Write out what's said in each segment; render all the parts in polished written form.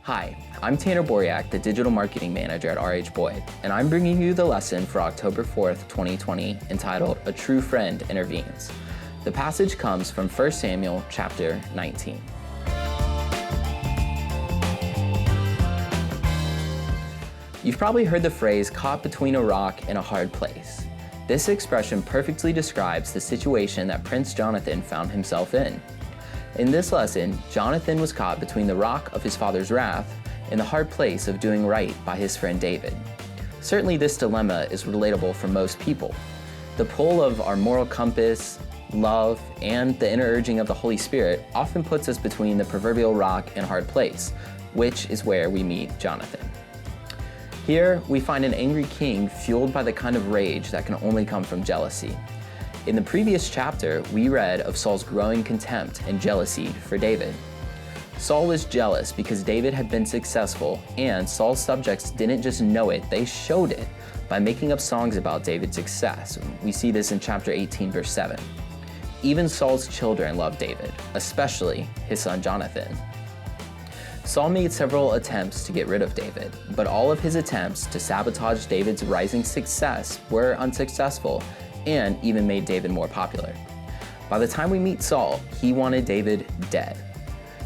Hi, I'm Tanner Boryak, the Digital Marketing Manager at RH Boyd, and I'm bringing you the lesson for October 4th, 2020, entitled A True Friend Intervenes. The passage comes from 1 Samuel chapter 19. You've probably heard the phrase, caught between a rock and a hard place. This expression perfectly describes the situation that Prince Jonathan found himself in. In this lesson, Jonathan was caught between the rock of his father's wrath and the hard place of doing right by his friend David. Certainly this dilemma is relatable for most people. The pull of our moral compass, love, and the inner urging of the Holy Spirit often puts us between the proverbial rock and hard place, which is where we meet Jonathan. Here, we find an angry king fueled by the kind of rage that can only come from jealousy. In the previous chapter, we read of Saul's growing contempt and jealousy for David. Saul was jealous because David had been successful, and Saul's subjects didn't just know it, they showed it by making up songs about David's success. We see this in chapter 18, verse 7. Even Saul's children loved David, especially his son Jonathan. Saul made several attempts to get rid of David, but all of his attempts to sabotage David's rising success were unsuccessful and even made David more popular. By the time we meet Saul, he wanted David dead.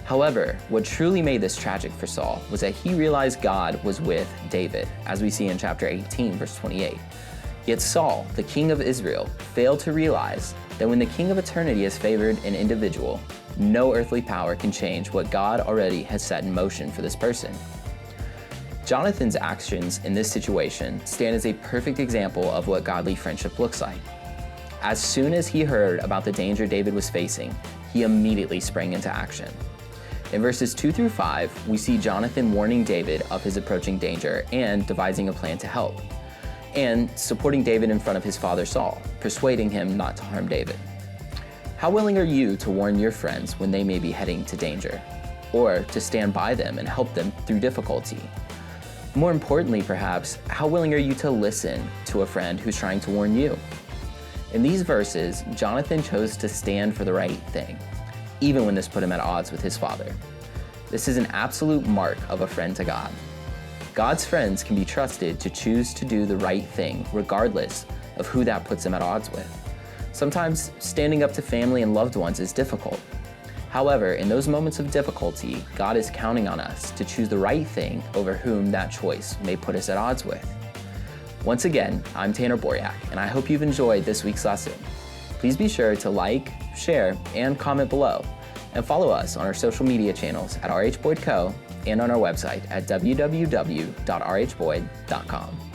However, what truly made this tragic for Saul was that he realized God was with David, as we see in chapter 18, verse 28. Yet Saul, the king of Israel, failed to realize that when the king of eternity has favored an individual, no earthly power can change what God already has set in motion for this person. Jonathan's actions in this situation stand as a perfect example of what godly friendship looks like. As soon as he heard about the danger David was facing, he immediately sprang into action. In verses 2 through 5, we see Jonathan warning David of his approaching danger and devising a plan to help, and supporting David in front of his father Saul, persuading him not to harm David. How willing are you to warn your friends when they may be heading to danger, or to stand by them and help them through difficulty? More importantly, perhaps, how willing are you to listen to a friend who's trying to warn you? In these verses, Jonathan chose to stand for the right thing, even when this put him at odds with his father. This is an absolute mark of a friend to God. God's friends can be trusted to choose to do the right thing, regardless of who that puts them at odds with. Sometimes standing up to family and loved ones is difficult. However, in those moments of difficulty, God is counting on us to choose the right thing over whom that choice may put us at odds with. Once again, I'm Tanner Boryak, and I hope you've enjoyed this week's lesson. Please be sure to like, share, and comment below, and follow us on our social media channels at RH Boyd Co. and on our website at www.rhboyd.com.